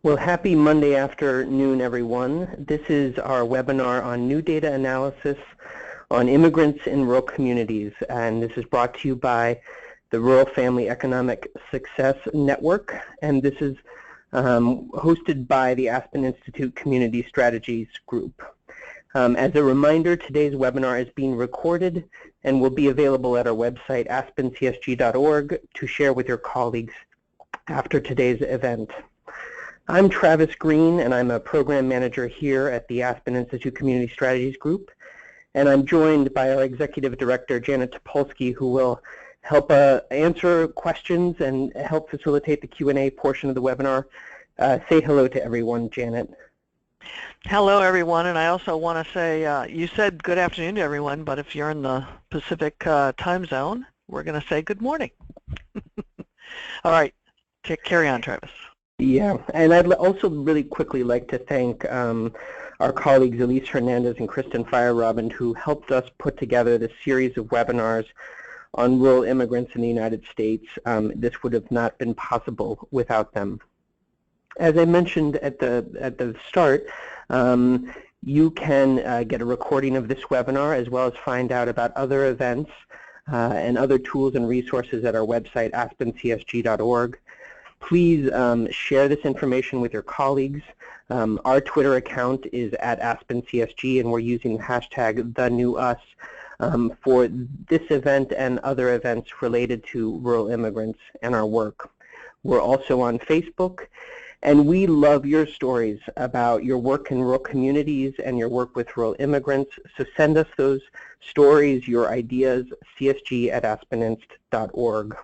Well, happy Monday afternoon, everyone. This is our webinar on new data analysis on immigrants in rural communities, and this is brought to you by the Rural Family Economic Success Network, and this is hosted by the Aspen Institute Community Strategies Group. As a reminder, today's webinar is being recorded and will be available at our website, aspencsg.org, to share with your colleagues after today's event. I'm Travis Green, and I'm a program manager here at the Aspen Institute Community Strategies Group, and I'm joined by our executive director, Janet Topolsky, who will help answer questions and help facilitate the Q&A portion of the webinar. Say hello to everyone, Janet. Hello, everyone, and I also want to say, you said good afternoon to everyone, but if you're in the Pacific time zone, we're going to say good morning. All right, carry on, Travis. Yeah, and I'd also really quickly like to thank our colleagues Elise Hernandez and Kristen Feierabend, who helped us put together this series of webinars on rural immigrants in the United States. This would have not been possible without them. As I mentioned at the start, you can get a recording of this webinar as well as find out about other events and other tools and resources at our website, aspencsg.org. Please share this information with your colleagues. Our Twitter account is at AspenCSG, and we're using the hashtag #TheNewUs for this event and other events related to rural immigrants and our work. We're also on Facebook, and we love your stories about your work in rural communities and your work with rural immigrants. So send us those stories, your ideas, csg@aspeninst.org.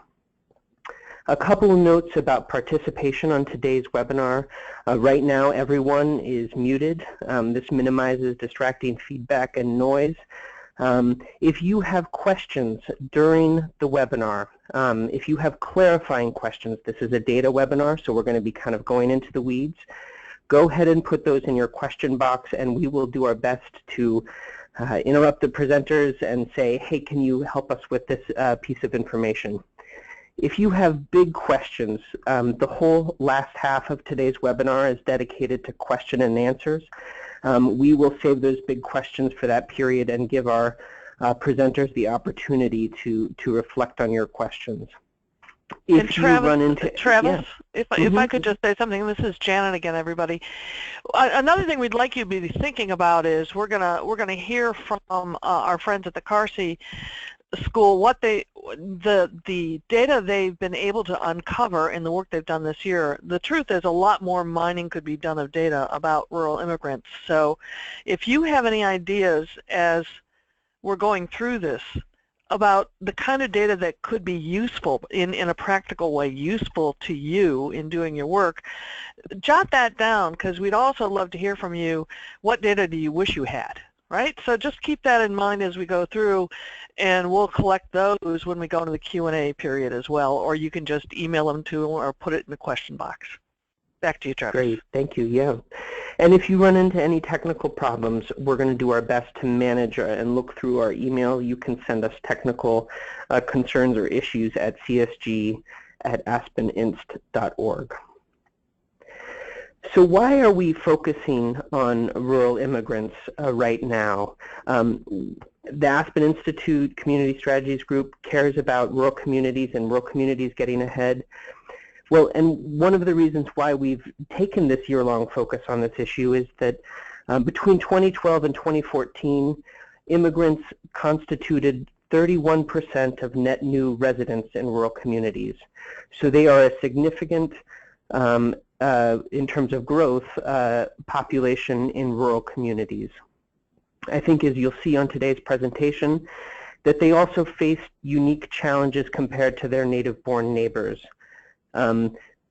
A couple of notes about participation on today's webinar. Right now, everyone is muted. This minimizes distracting feedback and noise. If you have questions during the webinar, if you have clarifying questions, this is a data webinar, so we're going to be kind of going into the weeds. Go ahead and put those in your question box, and we will do our best to interrupt the presenters and say, hey, can you help us with this piece of information? If you have big questions, the whole last half of today's webinar is dedicated to question and answers. We will save those big questions for that period and give our presenters the opportunity to reflect on your questions. If Travis, if I could just say something, this is Janet again, everybody. Another thing we'd like you to be thinking about is we're gonna hear from our friends at the Carsey School what the data they've been able to uncover in the work they've done this year. The truth is a lot more mining could be done of data about rural immigrants. So if you have any ideas as we're going through this about the kind of data that could be useful in a practical way, useful to you in doing your work, jot that down, because we'd also love to hear from you. What data do you wish you had? Right? So just keep that in mind as we go through, and we'll collect those when we go into the Q&A period as well, or you can just email them to or put it in the question box. Back to you, Travis. Great, thank you, yeah. And if you run into any technical problems, we're going to do our best to manage and look through our email. You can send us technical concerns or issues at csg@aspeninst.org. So why are we focusing on rural immigrants right now? The Aspen Institute Community Strategies Group cares about rural communities and rural communities getting ahead. Well, and one of the reasons why we've taken this year-long focus on this issue is that between 2012 and 2014, immigrants constituted 31% of net new residents in rural communities. So they are a significant in terms of growth, population in rural communities. I think as you'll see on today's presentation, that they also face unique challenges compared to their native-born neighbors.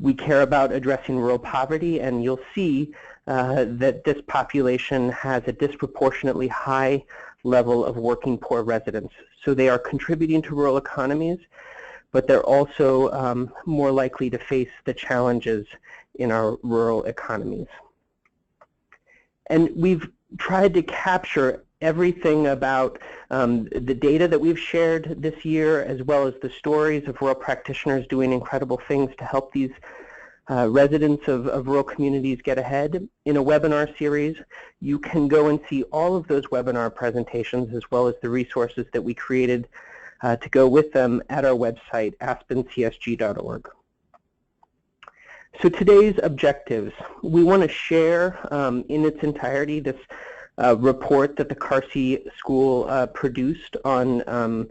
We care about addressing rural poverty, and you'll see that this population has a disproportionately high level of working poor residents. So they are contributing to rural economies, but they're also more likely to face the challenges in our rural economies. And we've tried to capture everything about the data that we've shared this year, as well as the stories of rural practitioners doing incredible things to help these residents of rural communities get ahead in a webinar series. You can go and see all of those webinar presentations as well as the resources that we created to go with them at our website, aspencsg.org. So today's objectives, we want to share in its entirety this report that the Carsey School produced on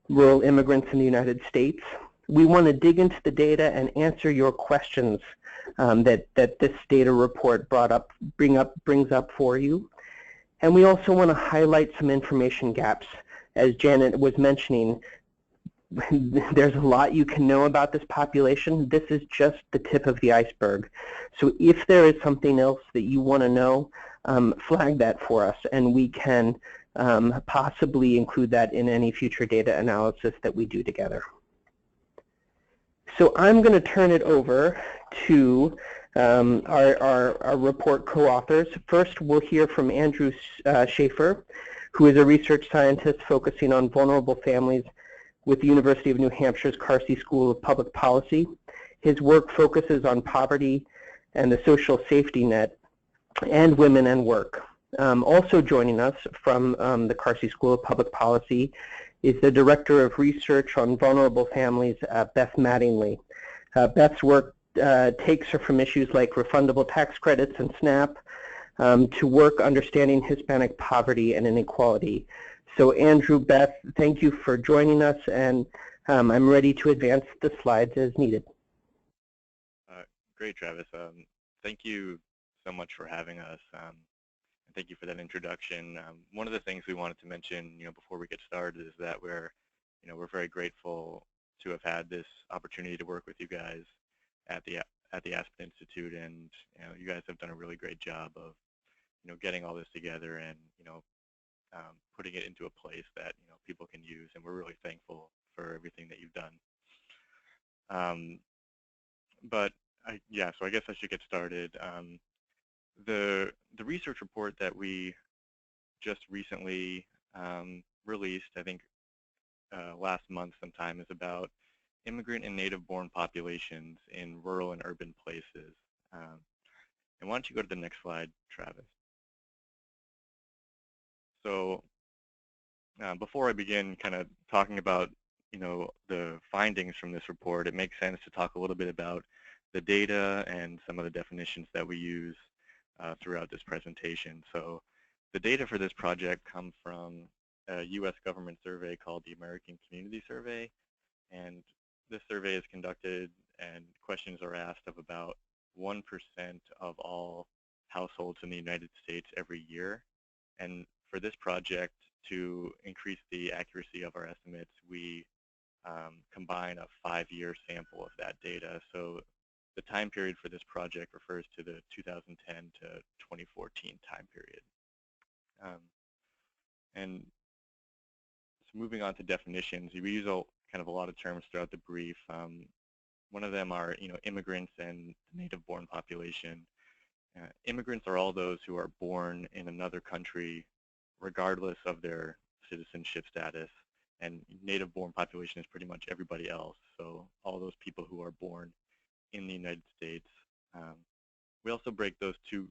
rural immigrants in the United States. We want to dig into the data and answer your questions that this data report brings up for you. And we also want to highlight some information gaps. As Janet was mentioning, there's a lot you can know about this population. This is just the tip of the iceberg. So if there is something else that you want to know, flag that for us, and we can possibly include that in any future data analysis that we do together. So I'm going to turn it over to our report co-authors. First, we'll hear from Andrew Schaefer, who is a research scientist focusing on vulnerable families with the University of New Hampshire's Carsey School of Public Policy. His work focuses on poverty and the social safety net and women and work. Also joining us from the Carsey School of Public Policy is the Director of Research on Vulnerable Families, Beth Mattingly. Beth's work takes her from issues like refundable tax credits and SNAP to work understanding Hispanic poverty and inequality. So Andrew, Beth, thank you for joining us, and I'm ready to advance the slides as needed. Great, Travis. Thank you so much for having us. And thank you for that introduction. One of the things we wanted to mention, before we get started, is that we're very grateful to have had this opportunity to work with you guys at the Aspen Institute, and you guys have done a really great job of getting all this together and putting it into a place that people can use, and we're really thankful for everything that you've done. So I guess I should get started. The research report that we just recently released, I think last month sometime, is about immigrant and native-born populations in rural and urban places. And why don't you go to the next slide, Travis? So before I begin kind of talking about the findings from this report, it makes sense to talk a little bit about the data and some of the definitions that we use throughout this presentation. So the data for this project come from a U.S. government survey called the American Community Survey, and this survey is conducted and questions are asked of about 1% of all households in the United States every year. And for this project, to increase the accuracy of our estimates, we combine a 5-year sample of that data. So the time period for this project refers to the 2010 to 2014 time period. And so moving on to definitions, we use kind of a lot of terms throughout the brief. One of them are immigrants and native-born population. Immigrants are all those who are born in another country regardless of their citizenship status, and native-born population is pretty much everybody else, so all those people who are born in the United States. We also break those two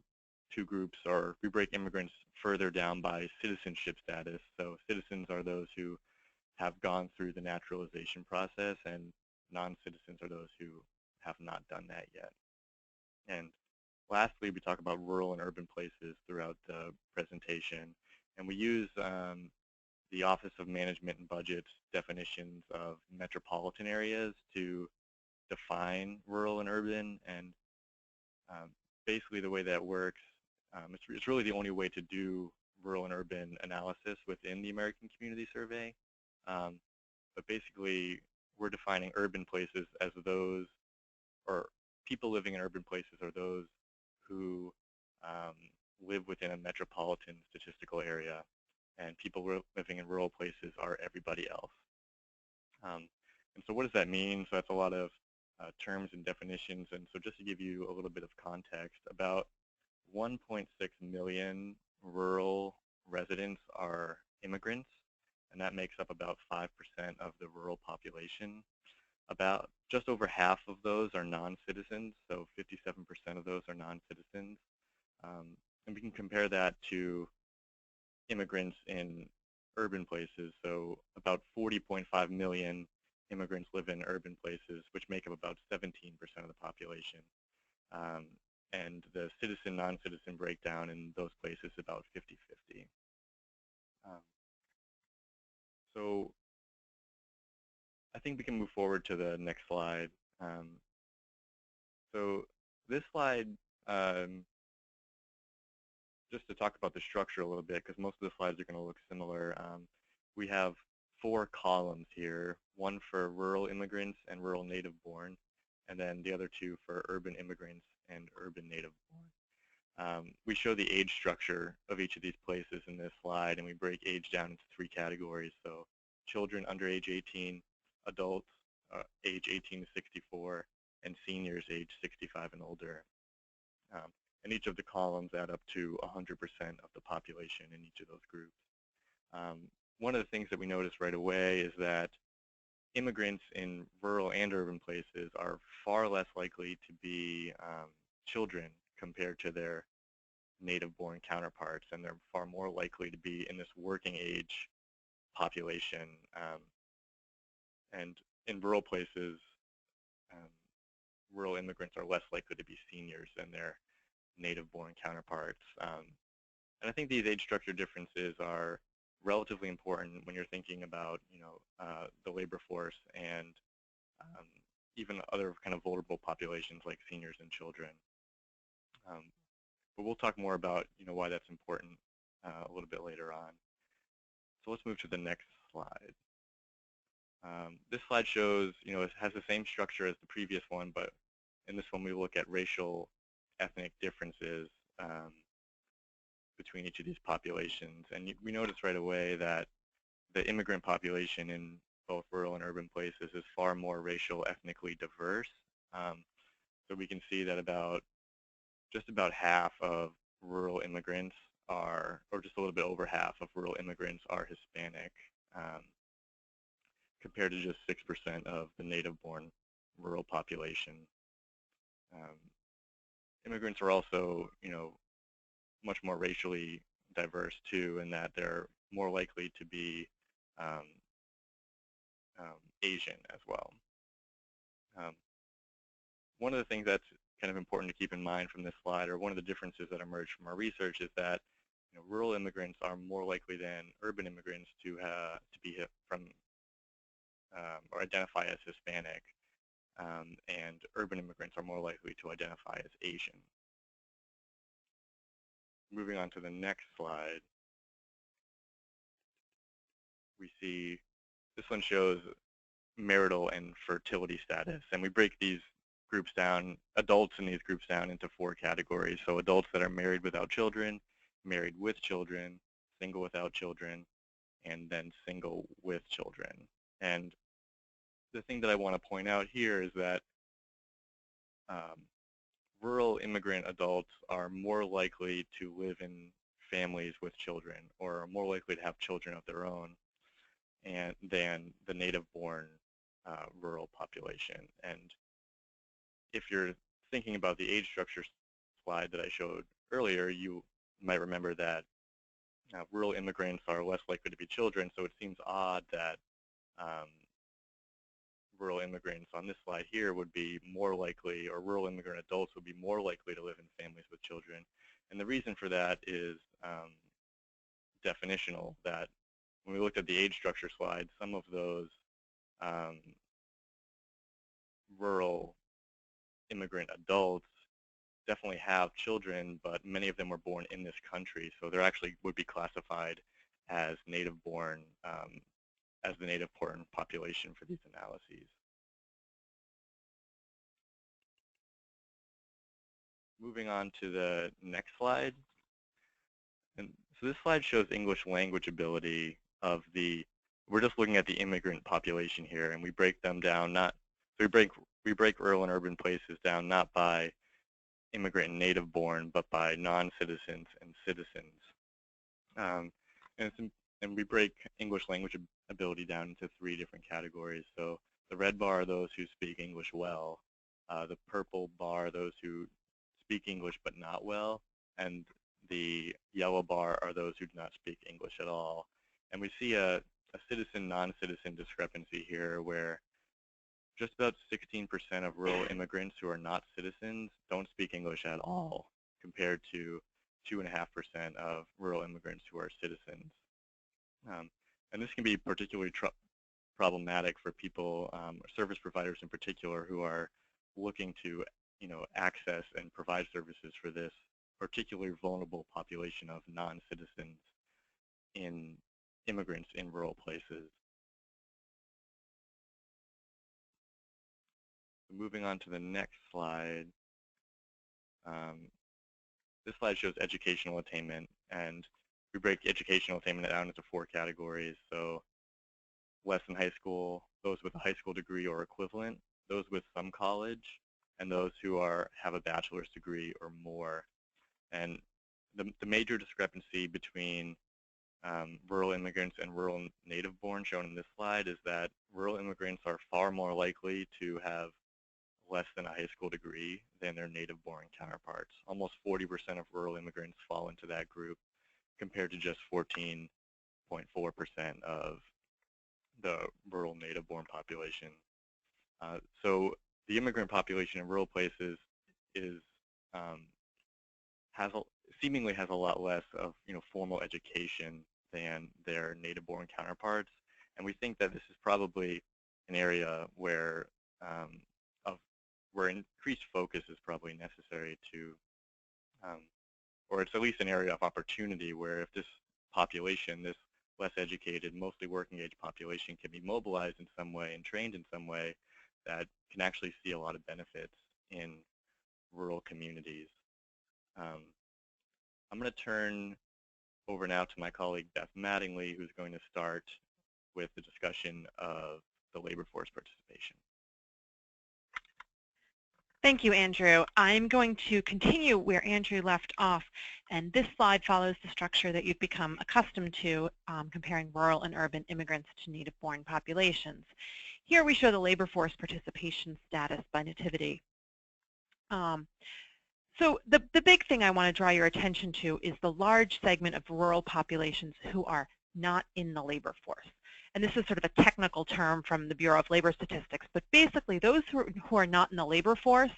groups, or we break immigrants further down by citizenship status. So citizens are those who have gone through the naturalization process, and non-citizens are those who have not done that yet. And lastly, we talk about rural and urban places throughout the presentation, and we use the Office of Management and Budget's definitions of metropolitan areas to define rural and urban. And basically the way that works, it's really the only way to do rural and urban analysis within the American Community Survey. But basically, we're defining urban places as those, or people living in urban places are those who live within a metropolitan statistical area, and people living in rural places are everybody else. And so what does that mean? So that's a lot of terms and definitions, and so just to give you a little bit of context, about 1.6 million rural residents are immigrants, and that makes up about 5% of the rural population. about just over half of those are non-citizens, so 57% of those are non-citizens. And we can compare that to immigrants in urban places. So about 40.5 million immigrants live in urban places, which make up about 17% of the population. And the citizen, non-citizen breakdown in those places is about 50-50. So I think we can move forward to the next slide. So this slide, just to talk about the structure a little bit, because most of the slides are going to look similar. We have 4 columns here, one for rural immigrants and rural native born, and then the other 2 for urban immigrants and urban native born. We show the age structure of each of these places in this slide, and we break age down into 3 categories. So children under age 18, adults age 18 to 64, and seniors age 65 and older. And each of the columns add up to 100% of the population in each of those groups. One of the things that we notice right away is that immigrants in rural and urban places are far less likely to be children compared to their native-born counterparts, and they're far more likely to be in this working age population. And in rural places, rural immigrants are less likely to be seniors than their native-born counterparts. And I think these age structure differences are relatively important when you're thinking about, the labor force and even other kind of vulnerable populations like seniors and children. But we'll talk more about, why that's important a little bit later on. So let's move to the next slide. This slide shows, it has the same structure as the previous one, but in this one we look at racial, ethnic differences between each of these populations. And we notice right away that the immigrant population in both rural and urban places is far more racial, ethnically diverse. So we can see that just about half of rural immigrants are, or just a little bit over half of rural immigrants are Hispanic, compared to just 6% of the native-born rural population. Immigrants are also, much more racially diverse too, in that they're more likely to be Asian as well. One of the things that's kind of important to keep in mind from this slide, or one of the differences that emerged from our research, is that rural immigrants are more likely than urban immigrants to be from or identify as Hispanic, and urban immigrants are more likely to identify as Asian. Moving on to the next slide, we see this one shows marital and fertility status, and we break these groups down, adults in these groups down, into 4 categories. So adults that are married without children, married with children, single without children, and then single with children. And the thing that I want to point out here is that rural immigrant adults are more likely to live in families with children, or are more likely to have children of their own, than the native-born rural population. And if you're thinking about the age structure slide that I showed earlier, you might remember that rural immigrants are less likely to be children, so it seems odd that rural immigrants on this slide here would be more likely, or rural immigrant adults would be more likely to live in families with children. And the reason for that is definitional, that when we looked at the age structure slide, some of those rural immigrant adults definitely have children, but many of them were born in this country, so they actually would be classified as native-born, as the native-born population for these analyses. Moving on to the next slide. And so this slide shows English language ability of we're just looking at the immigrant population here, and we break them down, we break rural and urban places down not by immigrant and native-born, but by non-citizens and citizens. And we break English language ability down into 3 different categories. So The red bar are those who speak English well. The purple bar are those who speak English but not well, and the yellow bar are those who do not speak English at all. And we see a citizen-non-citizen discrepancy here where just about 16% of rural immigrants who are not citizens don't speak English at all, compared to 2.5% of rural immigrants who are citizens. And this can be particularly problematic for people, service providers in particular, who are looking to access and provide services for this particularly vulnerable population of non-citizens immigrants in rural places. Moving on to the next slide. This slide shows educational attainment, and we break educational attainment down into 4 categories. So less than high school, those with a high school degree or equivalent, those with some college, and those who have a bachelor's degree or more. And the major discrepancy between rural immigrants and rural native-born shown in this slide is that rural immigrants are far more likely to have less than a high school degree than their native-born counterparts. Almost 40% of rural immigrants fall into that group, compared to just 14.4% of the rural native-born population. So the immigrant population in rural places seemingly has a lot less of formal education than their native-born counterparts, and we think that this is probably an area where increased focus is probably necessary to, or it's at least an area of opportunity where if this population, this less educated, mostly working age population, can be mobilized in some way and trained in some way, that can actually see a lot of benefits in rural communities. I'm going to turn over now to my colleague Beth Mattingly, who's going to start with the discussion of the labor force participation. Thank you, Andrew. I'm going to continue where Andrew left off, and this slide follows the structure that you've become accustomed to, comparing rural and urban immigrants to native-born populations. Here we show the labor force participation status by nativity. So the big thing I want to draw your attention to is the large segment of rural populations who are not in the labor force. And this is sort of a technical term from the Bureau of Labor Statistics, but basically those who are not in the labor force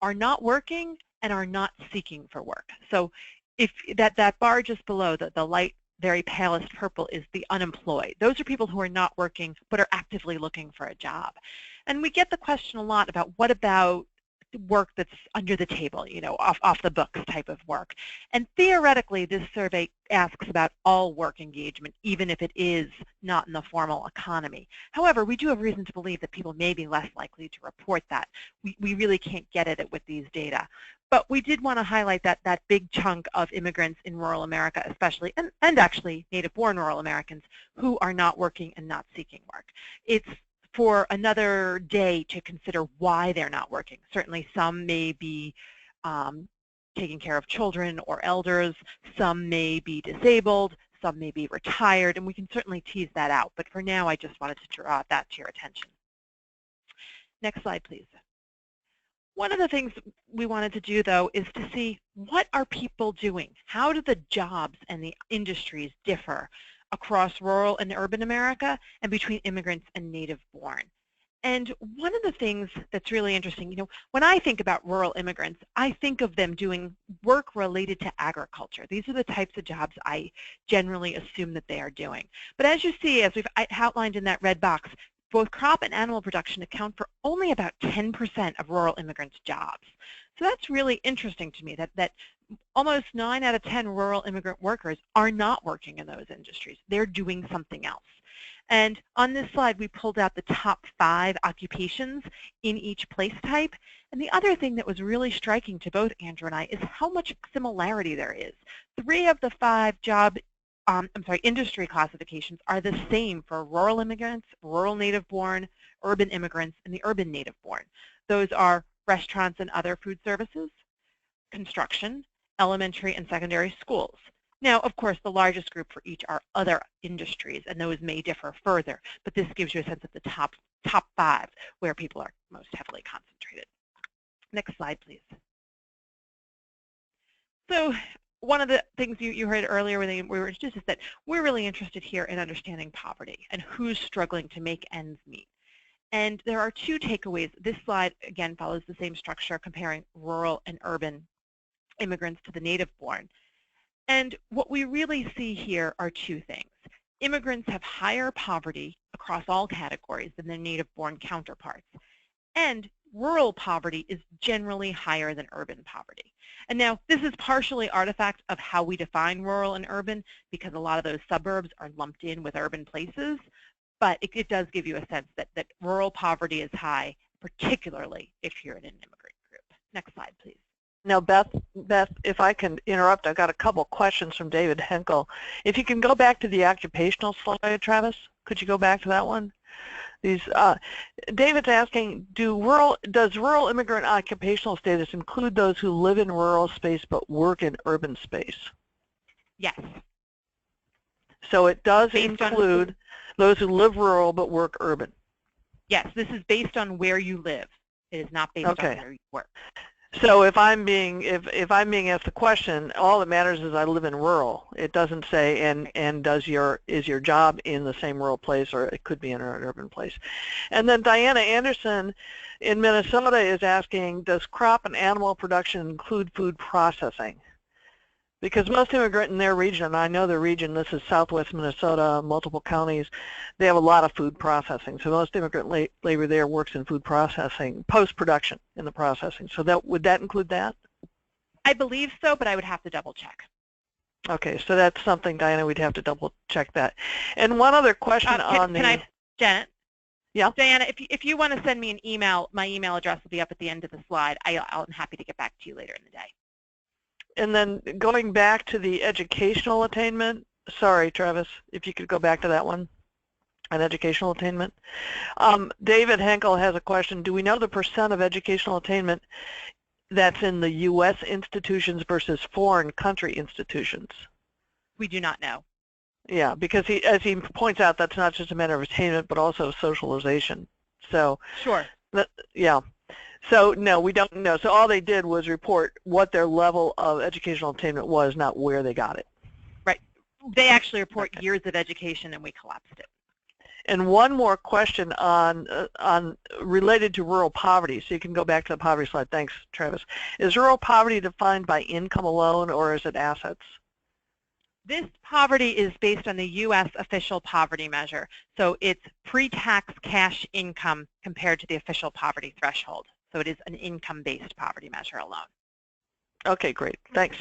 are not working and are not seeking for work. So if that bar just below, the light, very palest purple, is the unemployed. Those are people who are not working but are actively looking for a job. And we get the question a lot about what about work that's under the table, off the books type of work. And theoretically, this survey asks about all work engagement, even if it is not in the formal economy. However, we do have reason to believe that people may be less likely to report that. We really can't get at it with these data. But we did want to highlight that big chunk of immigrants in rural America, especially, and actually native-born rural Americans, who are not working and not seeking work. It's for another day to consider why they're not working. Certainly some may be taking care of children or elders, some may be disabled, some may be retired, and we can certainly tease that out. But for now, I just wanted to draw that to your attention. Next slide, please. One of the things we wanted to do, though, is to see what are people doing? How do the jobs and the industries differ across rural and urban America and between immigrants and native-born? And one of the things that's really interesting, when I think about rural immigrants, I think of them doing work related to agriculture. These are the types of jobs I generally assume that they are doing. But as you see, as we've outlined in that red box, both crop and animal production account for only about 10% of rural immigrants' jobs. So that's really interesting to me, that almost 9 out of 10 rural immigrant workers are not working in those industries. They're doing something else. And on this slide, we pulled out the top 5 occupations in each place type. And the other thing that was really striking to both Andrew and I is how much similarity there is. 3 of the 5 industry classifications are the same for rural immigrants, rural native-born, urban immigrants, and the urban native-born. Those are restaurants and other food services, construction, elementary and secondary schools. Now, of course, the largest group for each are other industries, and those may differ further, but this gives you a sense of the top top 5 where people are most heavily concentrated. Next slide, please. So one of the things you heard earlier when we were introduced is that we're really interested here in understanding poverty and who's struggling to make ends meet. And there are 2 takeaways. This slide, again, follows the same structure, comparing rural and urban immigrants to the native-born. And what we really see here are 2 things. Immigrants have higher poverty across all categories than their native-born counterparts. And rural poverty is generally higher than urban poverty. And now, this is partially artifact of how we define rural and urban, because a lot of those suburbs are lumped in with urban places. But it does give you a sense that rural poverty is high, particularly if you're in an immigrant group. Next slide, please. Now, Beth, if I can interrupt, I've got a couple questions from David Henkel. If you can go back to the occupational slide, Travis, could you go back to that one? David's asking, does rural immigrant occupational status include those who live in rural space but work in urban space? Yes. So it does include those who live rural but work urban? Yes, this is based on where you live. It is not based on where you work. So if I'm being asked the question, all that matters is I live in rural. It doesn't say and is your job in the same rural place, or it could be in an urban place. And then Diana Anderson in Minnesota is asking, does crop and animal production include food processing? Because most immigrant in their region, and I know the region, this is southwest Minnesota, multiple counties, they have a lot of food processing. So most immigrant labor there works in food processing, post-production in the processing. So would that include that? I believe so, but I would have to double check. Okay, so that's something, Diana, we'd have to double check that. And one other question Janet? Yeah? Diana, if you want to send me an email, my email address will be up at the end of the slide. I'm happy to get back to you later in the day. And then going back to the educational attainment, sorry, Travis, if you could go back to that one, on educational attainment. David Henkel has a question. Do we know the % of educational attainment that's in the U.S. institutions versus foreign country institutions? We do not know. Yeah, because as he points out, that's not just a matter of attainment, but also socialization. So, sure. Yeah. So no, we don't know. So all they did was report what their level of educational attainment was, not where they got it. Right. They actually report years of education, and we collapsed it. And one more question on related to rural poverty. So you can go back to the poverty slide. Thanks, Travis. Is rural poverty defined by income alone, or is it assets? This poverty is based on the U.S. official poverty measure. So it's pre-tax cash income compared to the official poverty threshold. So it is an income-based poverty measure alone. Okay, great. Thanks.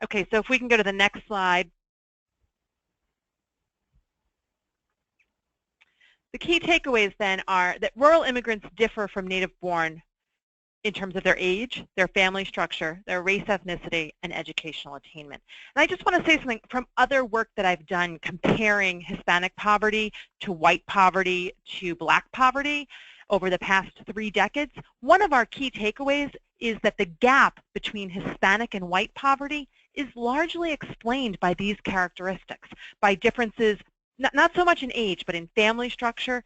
Okay, so if we can go to the next slide. The key takeaways then are that rural immigrants differ from native-born in terms of their age, their family structure, their race, ethnicity, and educational attainment. And I just want to say something from other work that I've done comparing Hispanic poverty to white poverty to black poverty over the past 3 decades. One of our key takeaways is that the gap between Hispanic and white poverty is largely explained by these characteristics, by differences not so much in age, but in family structure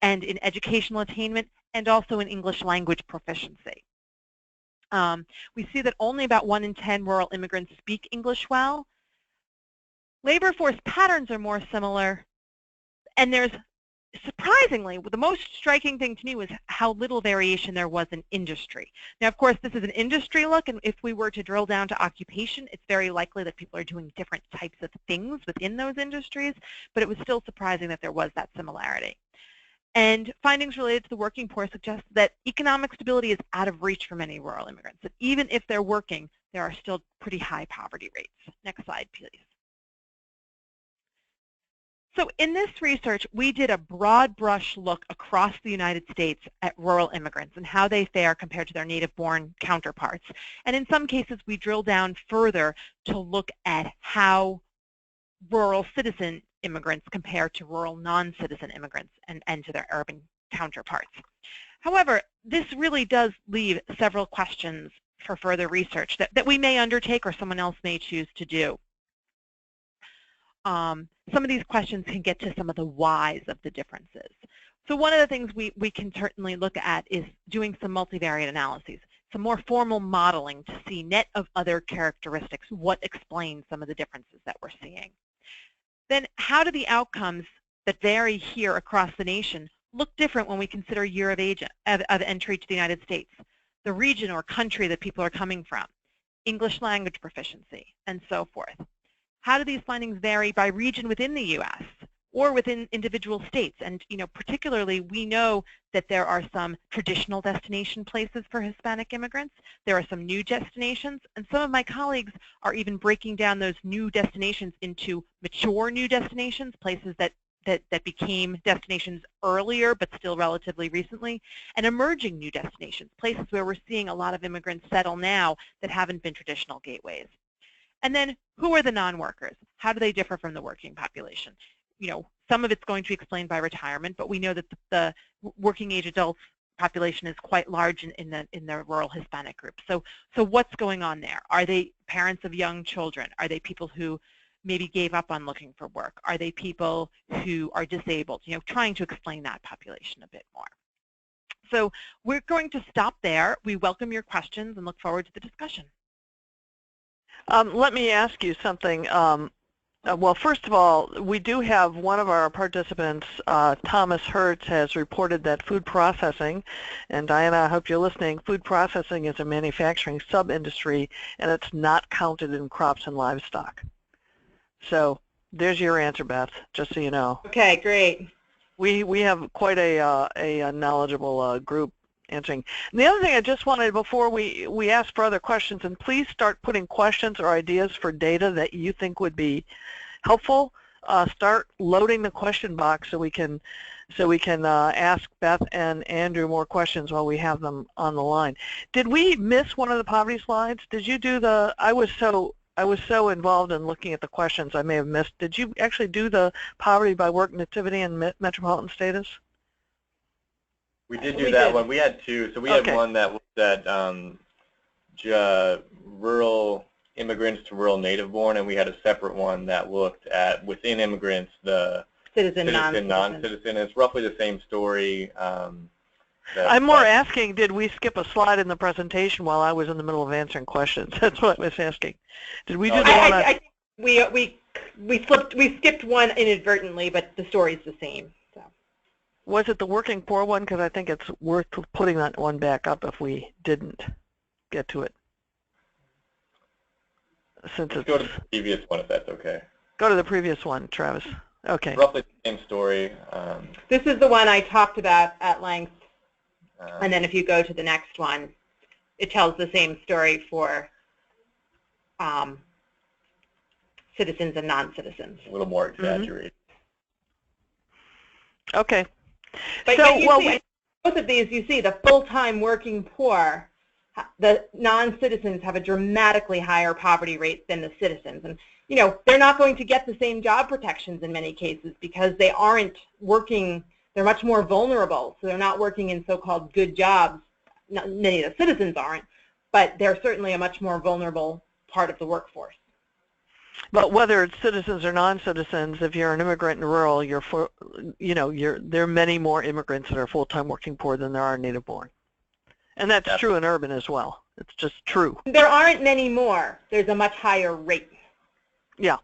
and in educational attainment, and also in English language proficiency. We see that only about 1 in 10 rural immigrants speak English well. Labor force patterns are more similar, and there's surprisingly, the most striking thing to me was how little variation there was in industry. Now, of course, this is an industry look, and if we were to drill down to occupation, it's very likely that people are doing different types of things within those industries, but it was still surprising that there was that similarity. And findings related to the working poor suggest that economic stability is out of reach for many rural immigrants, that even if they're working, there are still pretty high poverty rates. Next slide, please. So in this research, we did a broad brush look across the United States at rural immigrants and how they fare compared to their native-born counterparts. And in some cases, we drill down further to look at how rural citizen immigrants compare to rural non-citizen immigrants and to their urban counterparts. However, this really does leave several questions for further research that we may undertake or someone else may choose to do. Some of these questions can get to some of the whys of the differences. So one of the things we can certainly look at is doing some multivariate analyses, some more formal modeling to see net of other characteristics, what explains some of the differences that we're seeing. Then how do the outcomes that vary here across the nation look different when we consider year of entry to the United States, the region or country that people are coming from, English language proficiency, and so forth? How do these findings vary by region within the U.S. or within individual states? And particularly, we know that there are some traditional destination places for Hispanic immigrants. There are some new destinations, and some of my colleagues are even breaking down those new destinations into mature new destinations, places that became destinations earlier but still relatively recently, and emerging new destinations, places where we're seeing a lot of immigrants settle now that haven't been traditional gateways. And then who are the non-workers? How do they differ from the working population? Some of it's going to be explained by retirement, but we know that the working age adult population is quite large in the rural Hispanic group. So what's going on there? Are they parents of young children? Are they people who maybe gave up on looking for work? Are they people who are disabled? Trying to explain that population a bit more. So we're going to stop there. We welcome your questions and look forward to the discussion. Let me ask you something. Well, first of all, we do have one of our participants, Thomas Hertz, has reported that food processing, and Diana, I hope you're listening, food processing is a manufacturing sub-industry, and it's not counted in crops and livestock. So there's your answer, Beth, just so you know. Okay, great. We have quite a knowledgeable group answering. And the other thing I just wanted, before we ask for other questions, and please start putting questions or ideas for data that you think would be helpful. Start loading the question box so we can ask Beth and Andrew more questions while we have them on the line. Did we miss one of the poverty slides? Did you do the? I was so involved in looking at the questions I may have missed. Did you actually do the poverty by work, nativity, and metropolitan status? We did do that one. We had two. So we had one that looked at rural immigrants to rural native-born, and we had a separate one that looked at, within immigrants, the citizen, non-citizen. It's roughly the same story. I'm more asking, did we skip a slide in the presentation while I was in the middle of answering questions? That's what I was asking. Did we do the one? I think we skipped one inadvertently, but the story's the same. Was it the working poor one? Because I think it's worth putting that one back up if we didn't get to it. Since Let's go to the previous one, if that's okay. Go to the previous one, Travis. Okay. Roughly the same story. This is the one I talked about at length. And then if you go to the next one, it tells the same story for citizens and non-citizens. A little more exaggerated. Okay. But so, you see, both of these, you see the full-time working poor, the non-citizens have a dramatically higher poverty rate than the citizens. And, they're not going to get the same job protections in many cases because they aren't working. They're much more vulnerable, so they're not working in so-called good jobs. Many of the citizens aren't, but they're certainly a much more vulnerable part of the workforce. But whether it's citizens or non-citizens, if you're an immigrant in rural, there are many more immigrants that are full-time working poor than there are native-born, and that's true in urban as well. It's just true. There aren't many more. There's a much higher rate. Yeah.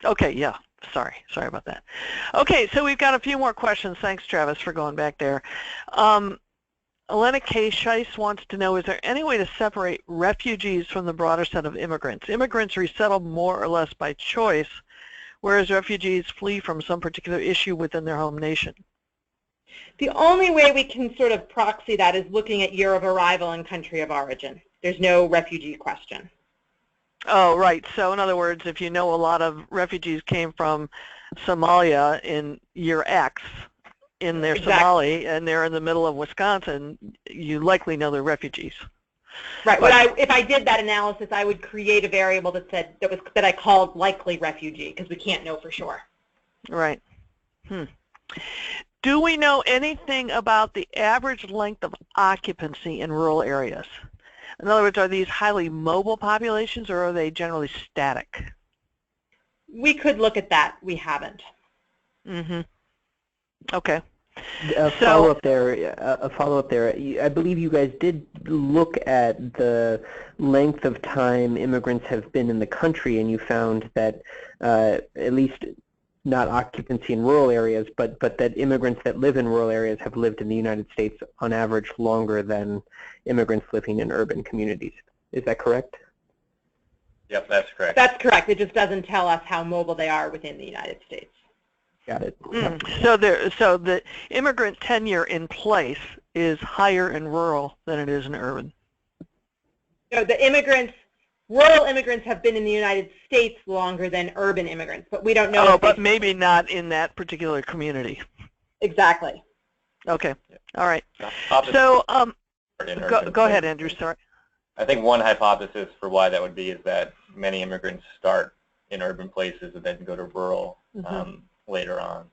Okay. Yeah. Sorry about that. Okay, so we've got a few more questions. Thanks, Travis, for going back there. Elena K. Scheiss wants to know, is there any way to separate refugees from the broader set of immigrants? Immigrants resettle more or less by choice, whereas refugees flee from some particular issue within their home nation. The only way we can sort of proxy that is looking at year of arrival and country of origin. There's no refugee question. Oh, right. So in other words, if you know a lot of refugees came from Somalia in year X, in their Somali, and they're in the middle of Wisconsin, you likely know they're refugees. Right. If I did that analysis, I would create a variable that said that I called likely refugee because we can't know for sure. Right. Do we know anything about the average length of occupancy in rural areas? In other words, are these highly mobile populations or are they generally static? We could look at that. We haven't. Mm-hmm. Okay. A follow-up there. I believe you guys did look at the length of time immigrants have been in the country, and you found that at least not occupancy in rural areas, but that immigrants that live in rural areas have lived in the United States on average longer than immigrants living in urban communities. Is that correct? Yep, that's correct. That's correct. It just doesn't tell us how mobile they are within the United States. Got it. So the immigrant tenure in place is higher in rural than it is in urban. No, the rural immigrants have been in the United States longer than urban immigrants, but we don't know. Oh, but maybe not in that particular community. Exactly. Okay. All right. So go ahead, Andrew. Sorry. I think one hypothesis for why that would be is that many immigrants start in urban places and then go to rural later on.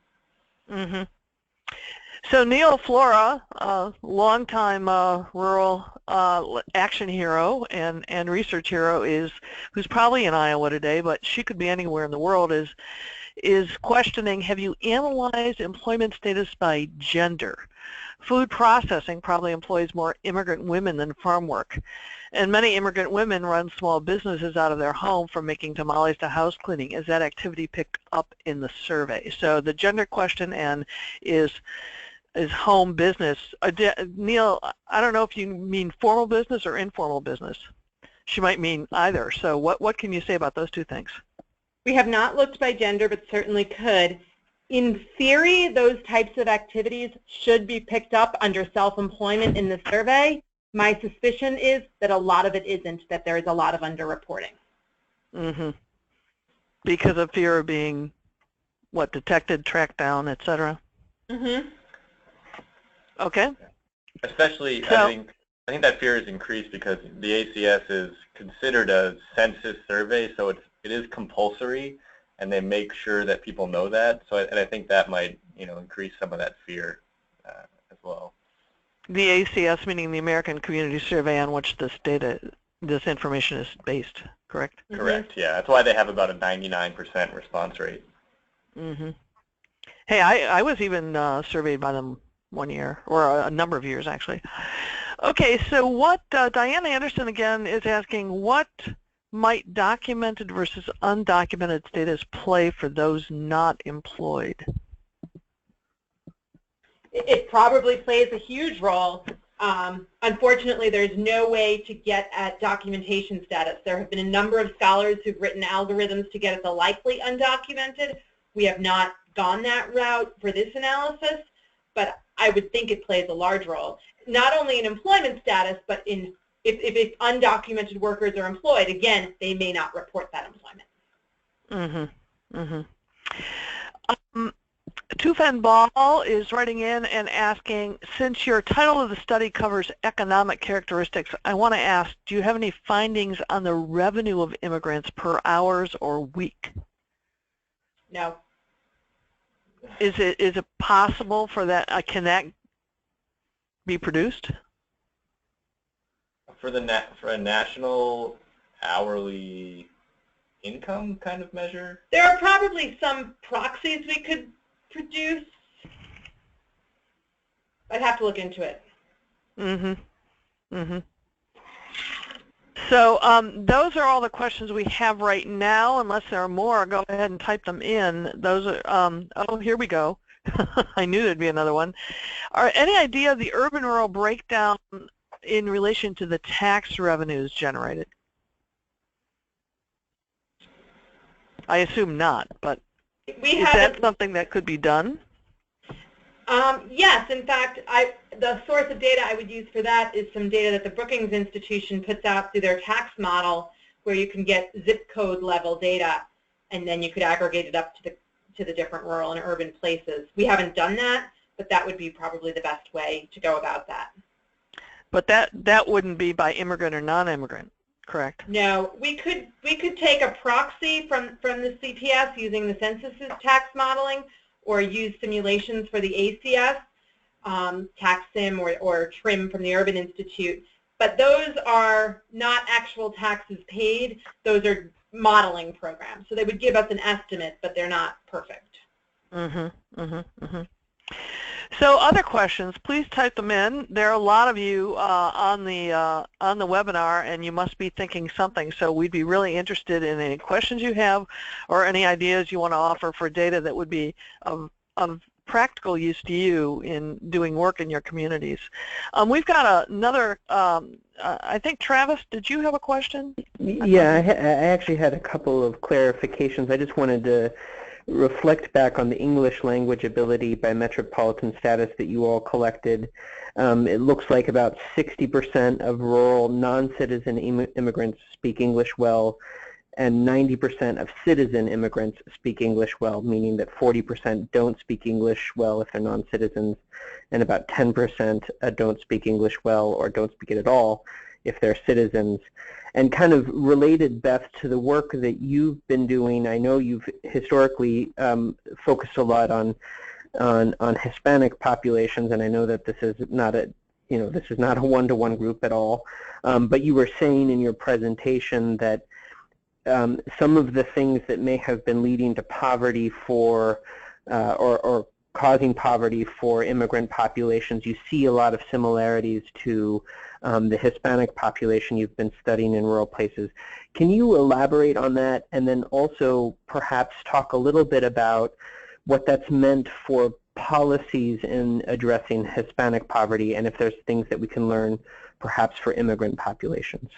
Mm-hmm. So Neil Flora, a longtime rural action hero and research hero, who's probably in Iowa today, but she could be anywhere in the world, is questioning, have you analyzed employment status by gender? Food processing probably employs more immigrant women than farm work. And many immigrant women run small businesses out of their home, from making tamales to house cleaning. Is that activity picked up in the survey? So the gender question is home business. Neil, I don't know if you mean formal business or informal business. She might mean either. So what can you say about those two things? We have not looked by gender, but certainly could. In theory, those types of activities should be picked up under self-employment in the survey. My suspicion is that a lot of it isn't, that there is a lot of underreporting. Mm-hmm. Because of fear of being, detected, tracked down, et cetera? Mm-hmm. Okay. Especially, so, I think that fear is increased because the ACS is considered a census survey, so it is compulsory, and they make sure that people know that. So, and I think that might, increase some of that fear as well. The ACS, meaning the American Community Survey, on which this information is based, correct? Correct. Yeah, that's why they have about a 99% response rate. Mm-hmm. Hey, I was even surveyed by them one year, or a number of years actually. Okay, so what Diana Anderson again is asking, what might documented versus undocumented status play for those not employed? It probably plays a huge role. Unfortunately, there's no way to get at documentation status. There have been a number of scholars who've written algorithms to get at the likely undocumented. We have not gone that route for this analysis, but I would think it plays a large role, not only in employment status, but in if undocumented workers are employed. Again, they may not report that employment. Mm-hmm. Mm-hmm. Tufen Ball is writing in and asking, since your title of the study covers economic characteristics, I want to ask, do you have any findings on the revenue of immigrants per hours or week? No. Is it possible for that? Can that be produced? For a national hourly income kind of measure? There are probably some proxies we could produce. I'd have to look into it. Mm-hmm. Mm-hmm. So those are all the questions we have right now. Unless there are more, go ahead and type them in. Those are, oh, here we go. I knew there'd be another one. Any idea of the urban-rural breakdown in relation to the tax revenues generated? I assume not, but is that something that could be done? Yes, in fact, the source of data I would use for that is some data that the Brookings Institution puts out through their tax model, where you can get zip code level data, and then you could aggregate it up to the different rural and urban places. We haven't done that, but that would be probably the best way to go about that. But that wouldn't be by immigrant or non-immigrant, correct? No, we could take a proxy from the CPS using the census's tax modeling, or use simulations for the ACS, TaxSim or TRIM from the Urban Institute, But those are not actual taxes paid. Those are modeling programs. So they would give us an estimate, but they're not perfect. So other questions, please type them in. There are a lot of you on the webinar, and you must be thinking something. So we'd be really interested in any questions you have or any ideas you want to offer for data that would be of practical use to you in doing work in your communities. We've got another, I think, Travis, did you have a question? Yeah, I actually had a couple of clarifications. I just wanted to reflect back on the English language ability by metropolitan status that you all collected. It looks like about 60% of rural non-citizen immigrants speak English well, and 90% of citizen immigrants speak English well, meaning that 40% don't speak English well if they're non-citizens, and about 10% don't speak English well or don't speak it at all if they're citizens. And kind of related, Beth, to the work that you've been doing, I know you've historically focused a lot on Hispanic populations, and I know that this is not a one-to-one group at all. But you were saying in your presentation that some of the things that may have been leading to poverty for or causing poverty for immigrant populations, you see a lot of similarities to the Hispanic population you've been studying in rural places. Can you elaborate on that, and then also perhaps talk a little bit about what that's meant for policies in addressing Hispanic poverty, and if there's things that we can learn perhaps for immigrant populations?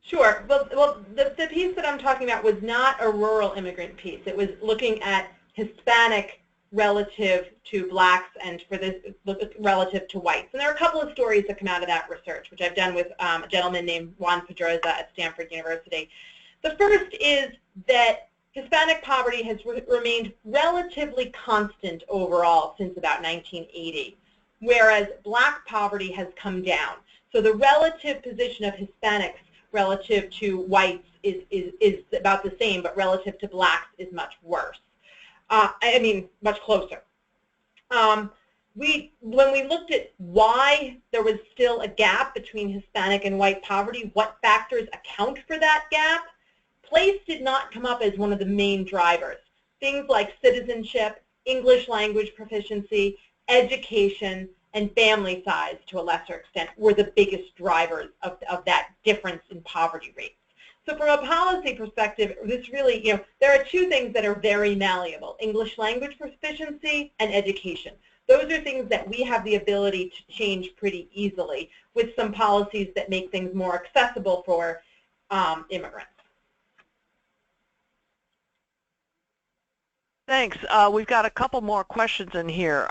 Sure. Well, the piece that I'm talking about was not a rural immigrant piece. It was looking at Hispanic relative to blacks and for this relative to whites. And there are a couple of stories that come out of that research, which I've done with a gentleman named Juan Pedroza at Stanford University. The first is that Hispanic poverty has remained relatively constant overall since about 1980, whereas black poverty has come down. So the relative position of Hispanics relative to whites is about the same, but relative to blacks is much worse. Much closer. When we looked at why there was still a gap between Hispanic and white poverty, what factors account for that gap, place did not come up as one of the main drivers. Things like citizenship, English language proficiency, education, and family size to a lesser extent were the biggest drivers of that difference in poverty rates. So from a policy perspective, this really, there are two things that are very malleable: English language proficiency and education. Those are things that we have the ability to change pretty easily with some policies that make things more accessible for immigrants. Thanks. We've got a couple more questions in here.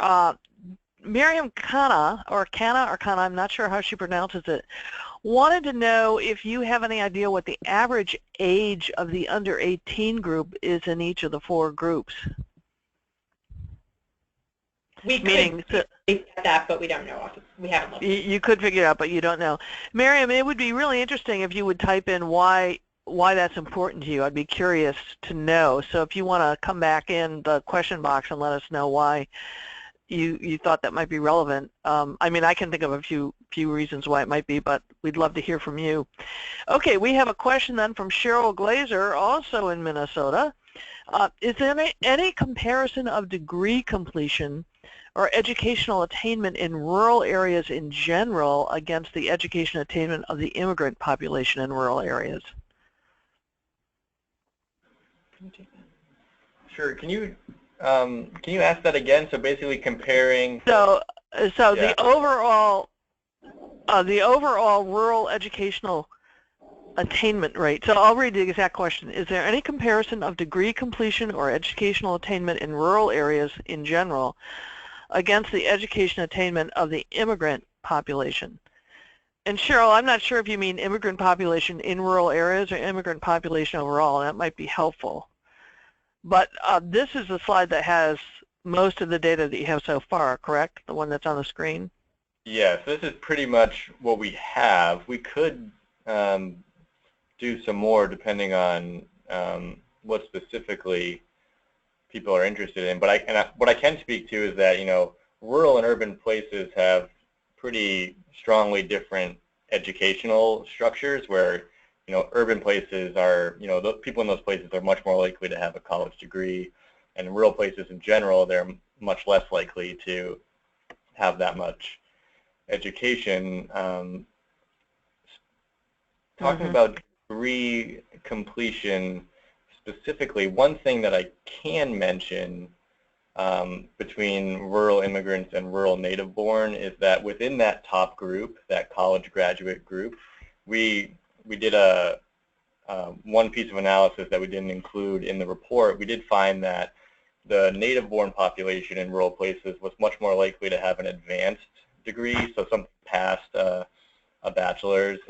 Miriam Kana, I'm not sure how she pronounces it, wanted to know if you have any idea what the average age of the under 18 group is in each of the four groups. We could figure that, but we don't know. We haven't looked. You could figure it out, but you don't know. Miriam, it would be really interesting if you would type in why that's important to you. I'd be curious to know. So if you want to come back in the question box and let us know why you thought that might be relevant. I can think of a few reasons why it might be, but we'd love to hear from you. Okay, we have a question then from Cheryl Glazer, also in Minnesota. Is there any comparison of degree completion or educational attainment in rural areas in general against the education attainment of the immigrant population in rural areas? Sure. Can you ask that again? So basically comparing. So Yeah. the overall rural educational attainment rate. So I'll read the exact question. Is there any comparison of degree completion or educational attainment in rural areas in general against the education attainment of the immigrant population? And Cheryl, I'm not sure if you mean immigrant population in rural areas or immigrant population overall. That might be helpful. But this is the slide that has most of the data that you have so far, correct? The one that's on the screen? Yes, this is pretty much what we have. We could do some more depending on what specifically people are interested in. But what I can speak to is that rural and urban places have pretty strongly different educational structures where, urban places are, the people in those places are much more likely to have a college degree, and in rural places in general, they're much less likely to have that much education. Talking about degree completion specifically, one thing that I can mention between rural immigrants and rural native-born is that within that top group, that college graduate group, we did one piece of analysis that we didn't include in the report. We did find that the native-born population in rural places was much more likely to have an advanced degree, so something past a bachelor's,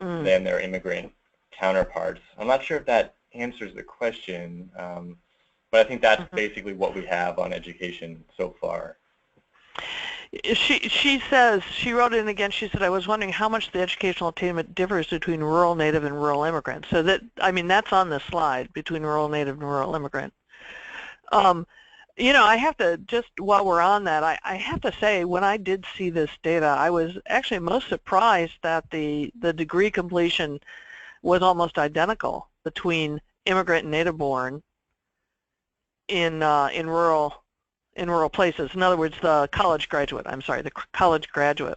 than their immigrant counterparts. I'm not sure if that answers the question, but I think that's basically what we have on education so far. She says, she wrote in again, she said, I was wondering how much the educational attainment differs between rural native and rural immigrant. So that, I mean, that's on the slide, between rural native and rural immigrant. I have to, just while we're on that, I have to say, when I did see this data, I was actually most surprised that the degree completion was almost identical between immigrant and native-born in rural places. In other words, the college graduate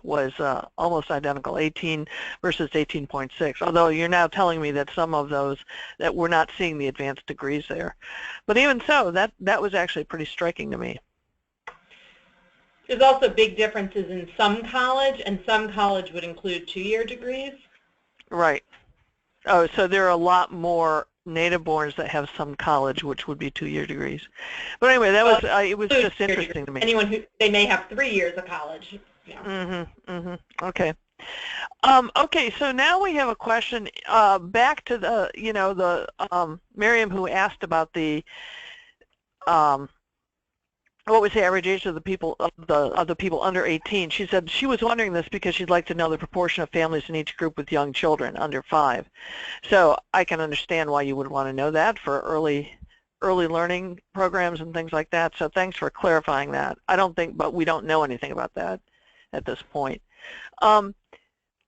was almost identical, 18 versus 18.6, although you're now telling me that some of those, that we're not seeing the advanced degrees there. But even so, that was actually pretty striking to me. There's also big differences in some college, and some college would include 2-year degrees. Right. Oh, so there are a lot more native-borns that have some college, which would be 2-year degrees. But anyway, that was it was just interesting to me. Anyone who, they may have 3 years of college. Yeah. Okay. Okay, so now we have a question back to the Miriam, who asked about the what was the average age of the people under 18. She said she was wondering this because she'd like to know the proportion of families in each group with young children under 5. So I can understand why you would want to know that for early learning programs and things like that. So thanks for clarifying that. I don't think, but we don't know anything about that at this point.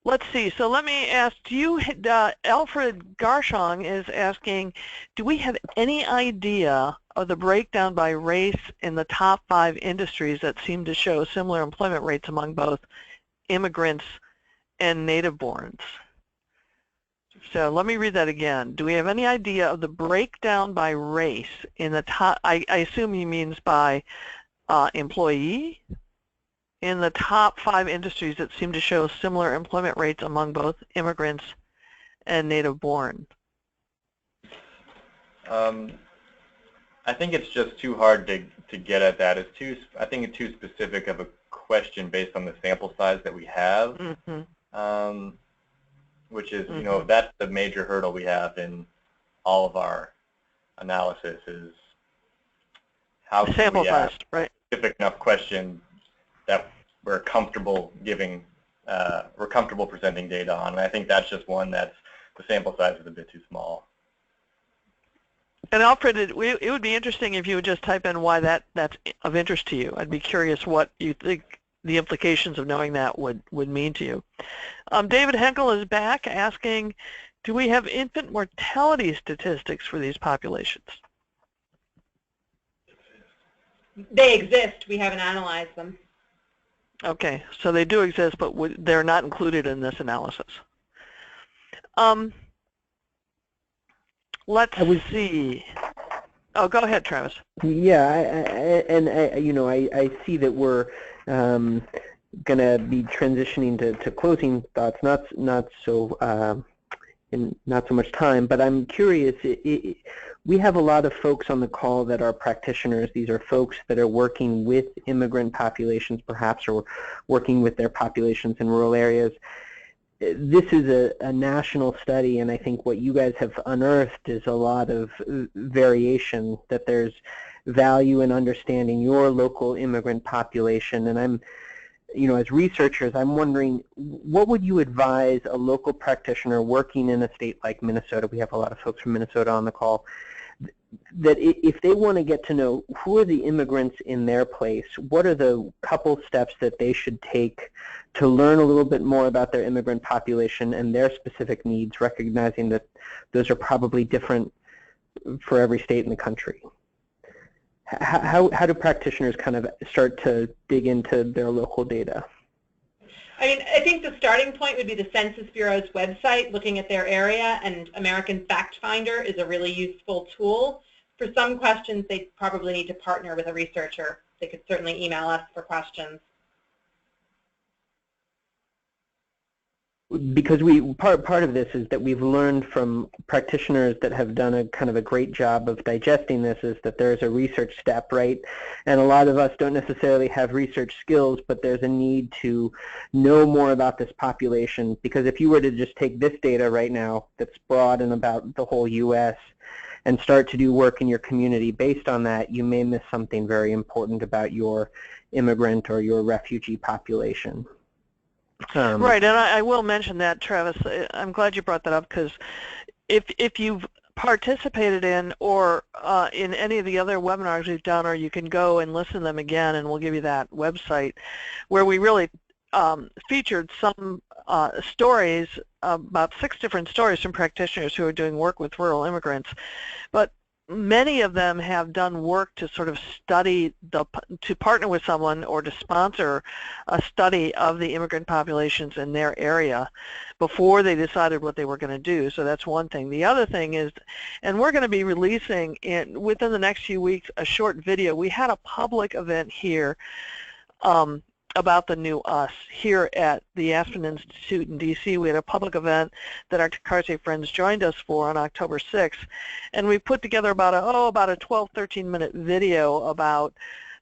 Let's see. So let me ask, Alfred Garshong is asking, do we have any idea of the breakdown by race in the top 5 industries that seem to show similar employment rates among both immigrants and native-borns? So let me read that again. Do we have any idea of the breakdown by race in the top, I assume he means by employee, in the top 5 industries that seem to show similar employment rates among both immigrants and native-born? I think it's just too hard to get at that. I think it's too specific of a question based on the sample size that we have, which is, that's the major hurdle we have in all of our analysis, is how can we ask a specific enough question that we're comfortable giving, we're comfortable presenting data on. And I think that's just one that's, the sample size is a bit too small. And Alfred, it would be interesting if you would just type in why that's of interest to you. I'd be curious what you think the implications of knowing that would mean to you. David Henkel is back asking, do we have infant mortality statistics for these populations? They exist. We haven't analyzed them. Okay, so they do exist, but they're not included in this analysis. Let's see. Oh, go ahead, Travis. Yeah, I see that we're going to be transitioning to closing thoughts. Not so much time, but I'm curious. We have a lot of folks on the call that are practitioners. These are folks that are working with immigrant populations, perhaps, or working with their populations in rural areas. This is a national study, and I think what you guys have unearthed is a lot of variation, that there's value in understanding your local immigrant population. And I'm, as researchers, I'm wondering, what would you advise a local practitioner working in a state like Minnesota? We have a lot of folks from Minnesota on the call. that if they want to get to know who are the immigrants in their place, what are the couple steps that they should take to learn a little bit more about their immigrant population and their specific needs, recognizing that those are probably different for every state in the country? How do practitioners kind of start to dig into their local data? I mean, I think the starting point would be the Census Bureau's website, looking at their area, and American Fact Finder is a really useful tool. For some questions, they probably need to partner with a researcher. They could certainly email us for questions. Because part of this is that we've learned from practitioners that have done a kind of a great job of digesting this, is that there's a research step, right? And a lot of us don't necessarily have research skills, but there's a need to know more about this population, because if you were to just take this data right now that's broad and about the whole U.S. and start to do work in your community based on that, you may miss something very important about your immigrant or your refugee population. Right, and I will mention that, Travis. I'm glad you brought that up, because if you've participated in or in any of the other webinars we've done, or you can go and listen to them again, and we'll give you that website, where we really featured some stories, about 6 different stories from practitioners who are doing work with rural immigrants. But many of them have done work to sort of study, to partner with someone or to sponsor a study of the immigrant populations in their area before they decided what they were going to do. So that's one thing. The other thing is, and we're going to be releasing within the next few weeks a short video. We had a public event here about the new us here at the Aspen Institute in DC. We had a public event that our Carsey friends joined us for on October 6th, and we put together about a 12, 13-minute video about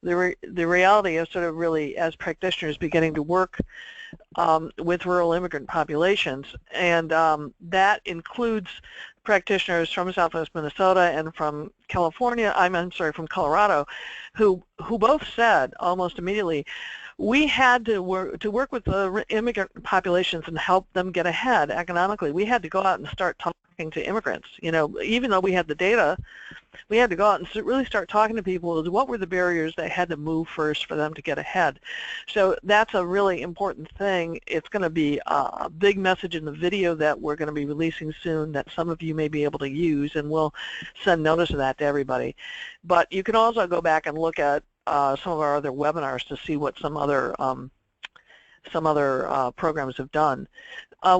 the reality of sort of really, as practitioners, beginning to work with rural immigrant populations, and that includes practitioners from Southwest Minnesota and from California. From Colorado, who both said almost immediately, we had to work with the immigrant populations and help them get ahead economically. We had to go out and start talking to immigrants. You know, even though we had the data, we had to go out and really start talking to people. What were the barriers they had to move first for them to get ahead? So that's a really important thing. It's going to be a big message in the video that we're going to be releasing soon that some of you may be able to use, and we'll send notice of that to everybody. But you can also go back and look at some of our other webinars to see what some other programs have done.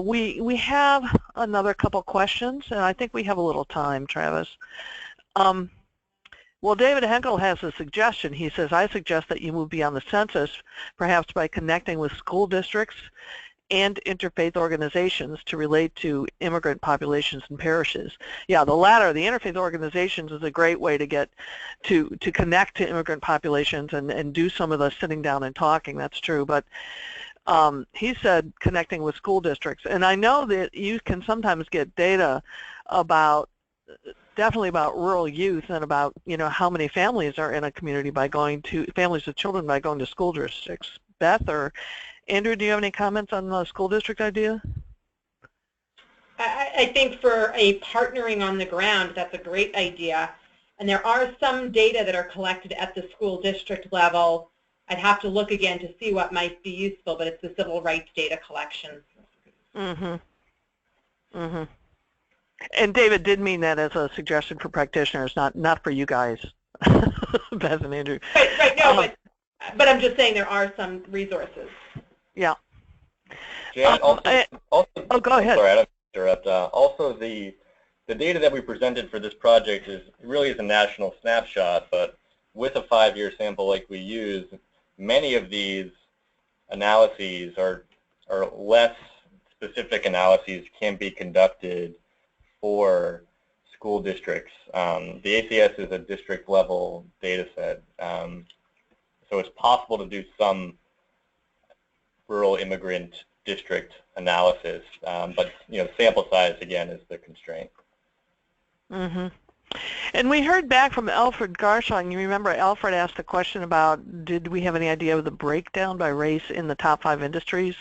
We have another couple questions, and I think we have a little time, Travis. Well, David Henkel has a suggestion. He says, I suggest that you move beyond the census, perhaps by connecting with school districts and interfaith organizations to relate to immigrant populations and parishes. Yeah, the latter, the interfaith organizations, is a great way to get to connect to immigrant populations and do some of the sitting down and talking. That's true. But he said connecting with school districts. And I know that you can sometimes get data about, definitely about rural youth and about, you know, how many families are in a community by families with children by going to school districts. Beth or Andrew, do you have any comments on the school district idea? I think for a partnering on the ground, that's a great idea. And there are some data that are collected at the school district level. I'd have to look again to see what might be useful, but it's the civil rights data collection. Mm-hmm. Mm-hmm. And David did mean that as a suggestion for practitioners, not for you guys, Beth and Andrew. Right. No, but I'm just saying there are some resources. Yeah. Jan, go ahead. Sorry, I don't interrupt. Also, the data that we presented for this project really is a national snapshot, but with a 5-year sample like we use, many of these analyses are less specific analyses can be conducted for school districts. The ACS is a district-level data set, so it's possible to do some rural immigrant district analysis, but sample size again is the constraint. Mm-hmm. And we heard back from Alfred Garshon. You remember Alfred asked a question about, did we have any idea of the breakdown by race in the top 5 industries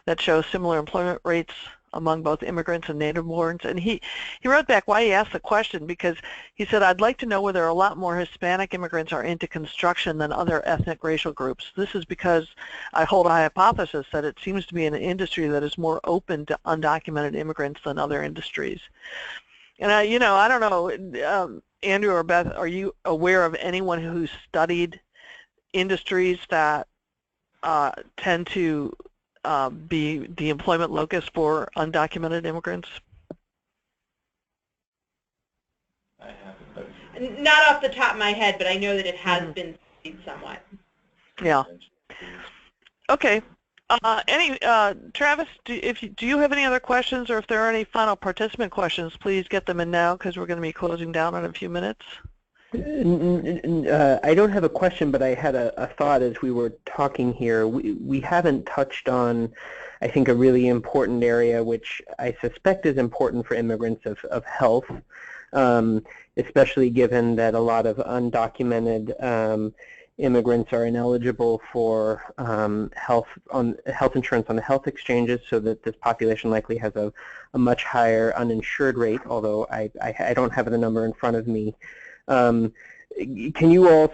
that show similar employment rates among both immigrants and native-borns. And he wrote back why he asked the question, because he said, I'd like to know whether a lot more Hispanic immigrants are into construction than other ethnic racial groups. This is because I hold a hypothesis that it seems to be an industry that is more open to undocumented immigrants than other industries. And I don't know, Andrew or Beth, are you aware of anyone who's studied industries that tend to be the employment locus for undocumented immigrants? I haven't. Not off the top of my head, but I know that it has been studied somewhat. Yeah. Okay. Travis, do you have any other questions, or if there are any final participant questions, please get them in now, because we're going to be closing down in a few minutes. I don't have a question, but I had a thought as we were talking here. We haven't touched on, I think, a really important area, which I suspect is important for immigrants, of health, especially given that a lot of undocumented immigrants are ineligible for health insurance on the health exchanges, so that this population likely has a much higher uninsured rate, although I don't have the number in front of me. Can you all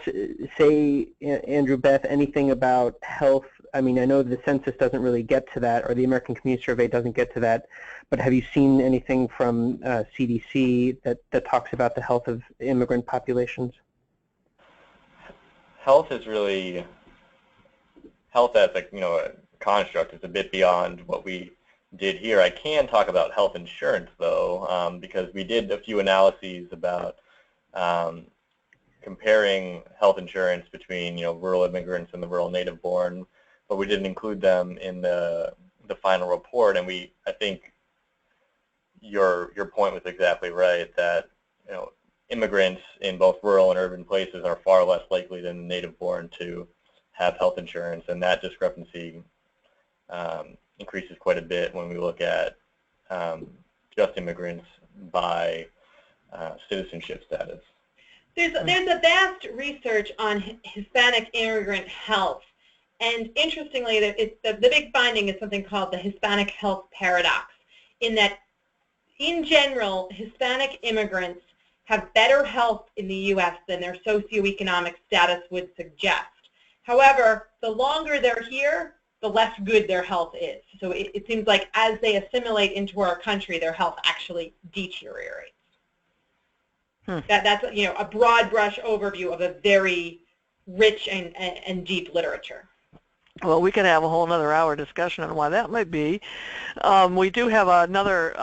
say, Andrew, Beth, anything about health? I mean, I know the census doesn't really get to that, or the American Community Survey doesn't get to that, but have you seen anything from CDC that talks about the health of immigrant populations? Health is really, health as a construct is a bit beyond what we did here. I can talk about health insurance though, because we did a few analyses about comparing health insurance between rural immigrants and the rural native-born, but we didn't include them in the final report. And I think your point was exactly right, that immigrants in both rural and urban places are far less likely than the native-born to have health insurance, and that discrepancy increases quite a bit when we look at just immigrants by citizenship status. There's a vast research on Hispanic immigrant health, and interestingly, the big finding is something called the Hispanic health paradox, in that, in general, Hispanic immigrants have better health in the U.S. than their socioeconomic status would suggest. However, the longer they're here, the less good their health is. So it seems like as they assimilate into our country, their health actually deteriorates. That's a broad brush overview of a very rich and deep literature. Well, we could have a whole another hour discussion on why that might be. We do have another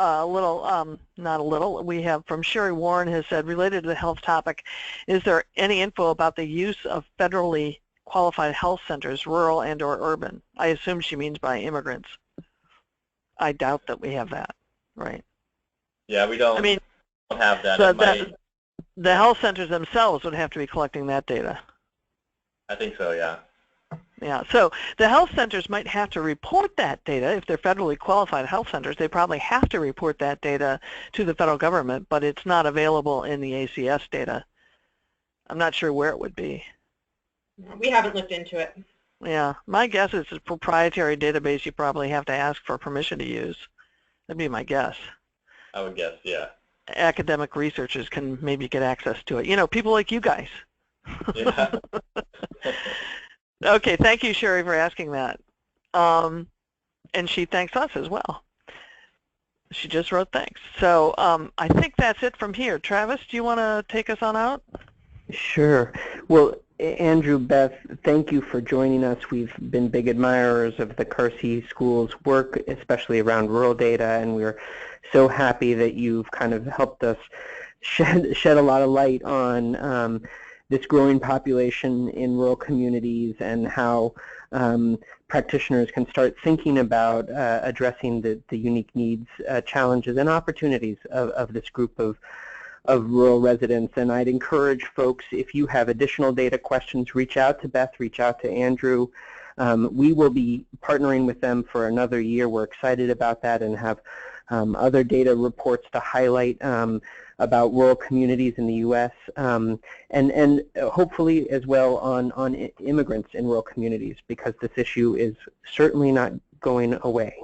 we have from Sherry Warren has said, related to the health topic, is there any info about the use of federally qualified health centers, rural and or urban? I assume she means by immigrants. I doubt that we have that, right? Yeah, we don't, don't have that. So the health centers themselves would have to be collecting that data. I think so, yeah. Yeah, so the health centers might have to report that data. If they're federally qualified health centers, they probably have to report that data to the federal government, but it's not available in the ACS data. I'm not sure where it would be. We haven't looked into it. Yeah, my guess is it's a proprietary database you probably have to ask for permission to use. That'd be my guess. I would guess, yeah. Academic researchers can maybe get access to it. People like you guys. Yeah. Okay, thank you, Sherry, for asking that. And she thanks us as well. She just wrote thanks. So I think that's it from here. Travis, do you want to take us on out? Sure. Well, Andrew, Beth, thank you for joining us. We've been big admirers of the Carsey School's work, especially around rural data, and we're so happy that you've kind of helped us shed a lot of light on this growing population in rural communities, and how practitioners can start thinking about addressing the unique needs, challenges, and opportunities of this group of rural residents. And I'd encourage folks, if you have additional data questions, reach out to Beth, reach out to Andrew. We will be partnering with them for another year. We're excited about that, and have other data reports to highlight about rural communities in the U.S. And hopefully as well on immigrants in rural communities, because this issue is certainly not going away.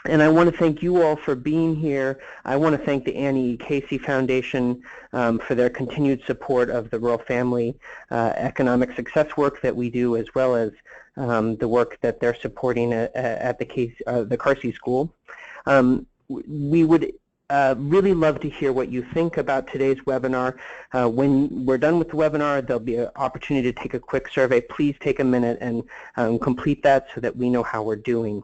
And I want to thank you all for being here. I want to thank the Annie Casey Foundation for their continued support of the rural family economic success work that we do, as well as the work that they're supporting at the Carsey School. We would really love to hear what you think about today's webinar. When we're done with the webinar, there'll be an opportunity to take a quick survey. Please take a minute and complete that so that we know how we're doing.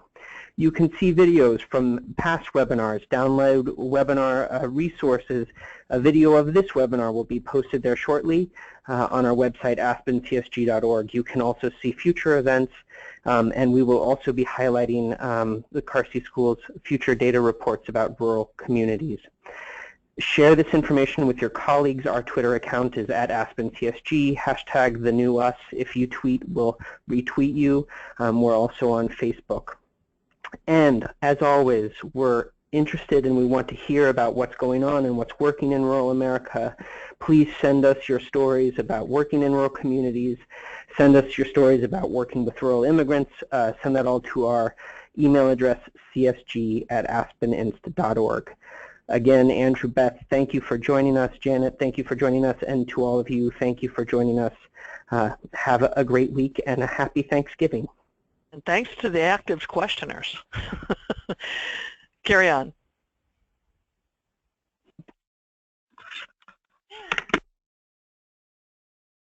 You can see videos from past webinars, download webinar resources. A video of this webinar will be posted there shortly on our website, aspencsg.org. You can also see future events, and we will also be highlighting the Carsey School's future data reports about rural communities. Share this information with your colleagues. Our Twitter account is @AspenCSG, hashtag the new us. If you tweet, we'll retweet you. We're also on Facebook. And as always, we're interested and we want to hear about what's going on and what's working in rural America. Please send us your stories about working in rural communities. Send us your stories about working with rural immigrants. Send that all to our email address, csg@aspeninst.org. Again, Andrew, Beth, thank you for joining us. Janet, thank you for joining us. And to all of you, thank you for joining us. Have a great week and a happy Thanksgiving. And thanks to the active questioners. Carry on.